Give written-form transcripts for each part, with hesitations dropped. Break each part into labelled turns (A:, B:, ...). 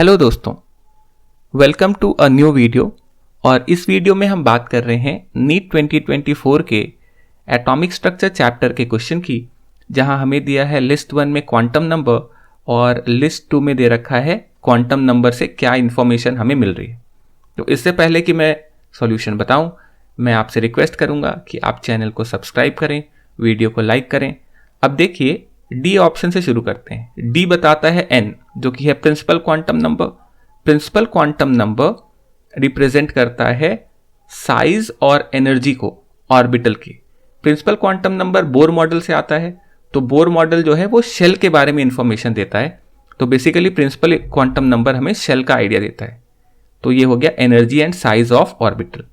A: Hello दोस्तों, welcome to a new video. और इस वीडियो में हम बात कर रहे हैं नीट 2024 के एटॉमिक स्ट्रक्चर चैप्टर के क्वेश्चन की, जहां हमें दिया है लिस्ट 1 में क्वांटम नंबर और लिस्ट 2 में दे रखा है क्वांटम नंबर से क्या इन्फॉर्मेशन हमें मिल रही है। तो इससे पहले कि मैं सॉल्यूशन बताऊं, मैं आपसे रिक्वेस्ट करूंगा कि आप चैनल को सब्सक्राइब करें, वीडियो को लाइक करें। अब देखिए, डी ऑप्शन से शुरू करते हैं। डी बताता है एन, जो कि है principal quantum number. Principal quantum number represent करता है साइज और एनर्जी को ऑर्बिटल की। Principal quantum number Bohr model से आता है, तो बोर मॉडल जो है वो शेल के बारे में इंफॉर्मेशन देता है। तो बेसिकली प्रिंसिपल क्वांटम नंबर हमें शेल का आइडिया देता है। तो ये हो गया energy and size of orbital.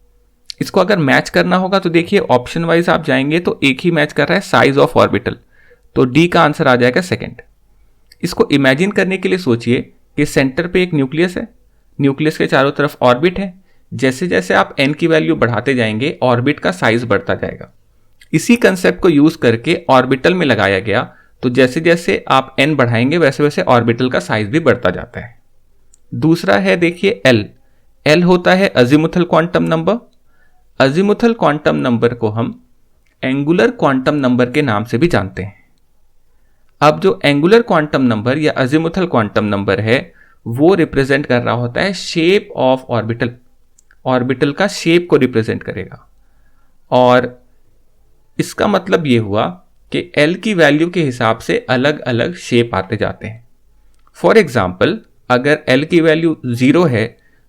A: इसको अगर मैच करना होगा तो देखिए ऑप्शन वाइज आप जाएंगे तो एक ही मैच कर रहा है, साइज ऑफ ऑर्बिटल। तो डी का आंसर आ जाएगा सेकंड। इसको इमेजिन करने के लिए सोचिए कि सेंटर पे एक न्यूक्लियस है, न्यूक्लियस के चारों तरफ ऑर्बिट है। जैसे जैसे आप एन की वैल्यू बढ़ाते जाएंगे, ऑर्बिट का साइज बढ़ता जाएगा। इसी कंसेप्ट को यूज करके ऑर्बिटल में लगाया गया, तो जैसे जैसे आप एन बढ़ाएंगे वैसे वैसे ऑर्बिटल का साइज भी बढ़ता जाता है। दूसरा है देखिए एल। एल होता है azimuthal quantum number. Azimuthal quantum number को हम एंगुलर क्वांटम नंबर के नाम से भी जानते हैं। अब जो एंगुलर क्वांटम नंबर या अजीमुथल क्वांटम नंबर है, वो रिप्रेजेंट कर रहा होता है शेप ऑफ ऑर्बिटल। ऑर्बिटल का शेप को रिप्रेजेंट करेगा। और इसका मतलब ये हुआ कि एल की वैल्यू के हिसाब से अलग अलग शेप आते जाते हैं। फॉर एग्जाम्पल, अगर एल की वैल्यू 0 है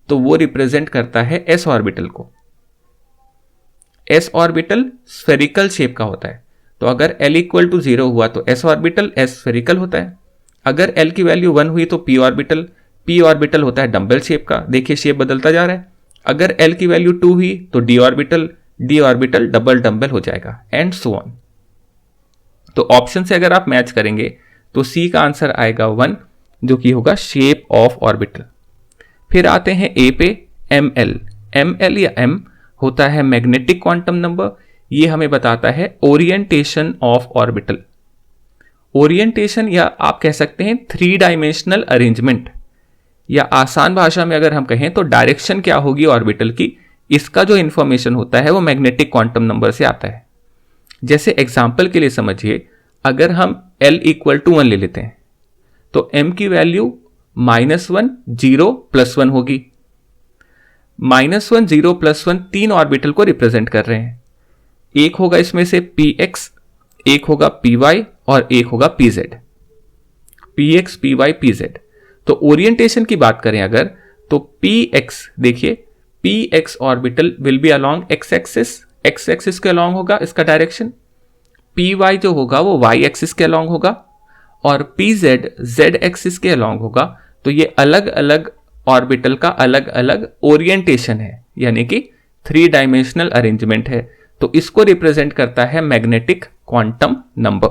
A: तो वो रिप्रेजेंट करता है एस ऑर्बिटल को। एस ऑर्बिटल स्फेरिकल शेप का होता है, तो अगर L इक्वल टू 0 हुआ तो S ऑर्बिटल S स्फेरिकल होता है। अगर L की वैल्यू 1 हुई तो P ऑर्बिटल होता है डम्बल शेप का। देखिए शेप बदलता जा रहा है। अगर L की वैल्यू 2 हुई तो D ऑर्बिटल डबल डम्बल हो जाएगा, एंड सो ऑन। तो ऑप्शन से अगर आप मैच करेंगे तो C का आंसर आएगा 1, जो कि होगा शेप ऑफ ऑर्बिटल। फिर आते हैं A पे, ML या M होता है मैग्नेटिक क्वांटम नंबर। ये हमें बताता है ओरिएंटेशन ऑफ ऑर्बिटल। ओरिएंटेशन या आप कह सकते हैं 3 डायमेंशनल अरेंजमेंट, या आसान भाषा में अगर हम कहें तो डायरेक्शन क्या होगी ऑर्बिटल की, इसका जो इंफॉर्मेशन होता है वो मैग्नेटिक क्वांटम नंबर से आता है। जैसे एग्जांपल के लिए समझिए, अगर हम L इक्वल टू 1 ले लेते हैं तो M की वैल्यू -1, 0, +1 होगी। -1, 0, +1 3 ऑर्बिटल को रिप्रेजेंट कर रहे हैं। एक होगा इसमें से px, एक होगा py और एक होगा pz। px, py, pz। तो ओरिएंटेशन की बात करें अगर, तो px देखिए, px orbital will be along x axis के अलोंग होगा इसका डायरेक्शन। py जो होगा वो y एक्सिस के अलोंग होगा, और pz z एक्सिस के अलोंग होगा। तो ये अलग अलग ऑर्बिटल का अलग अलग ओरिएंटेशन है, यानी कि 3 डायमेंशनल अरेंजमेंट है। तो इसको रिप्रेजेंट करता है मैग्नेटिक क्वांटम नंबर।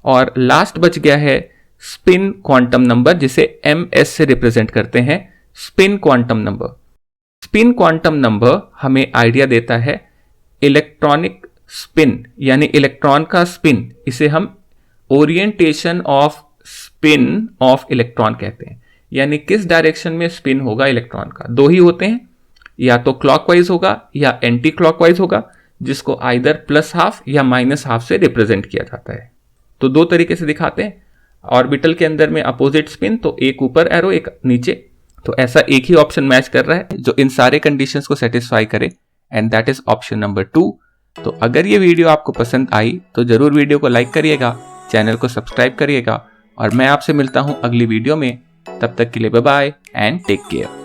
A: और लास्ट बच गया है स्पिन क्वांटम नंबर, जिसे MS से रिप्रेजेंट करते हैं, spin quantum number. Spin quantum number हमें आइडिया देता है इलेक्ट्रॉनिक स्पिन, यानी इलेक्ट्रॉन का स्पिन। इसे हम orientation off spin off electron कहते हैं, यानी किस डायरेक्शन में स्पिन होगा इलेक्ट्रॉन का। 2 ही होते हैं, या तो क्लॉकवाइज होगा या एंटी क्लॉकवाइज होगा, जिसको आइदर +½ या -½ से रिप्रेजेंट किया जाता है। तो 2 तरीके से दिखाते हैं। ऑर्बिटल के अंदर में अपोजिट स्पिन, तो एक ऊपर एरो एक नीचे। तो ऐसा एक ही ऑप्शन मैच कर रहा है जो इन सारे कंडीशंस को सेटिस्फाई करे, and that is option number 2। तो अगर ये वीडियो आपको पसंद आई तो जरूर वीडियो को लाइक करिएगा, चैनल को सब्सक्राइब करिएगा, और मैं आपसे मिलता हूं अगली वीडियो में। तब तक के लिए bye bye and take care.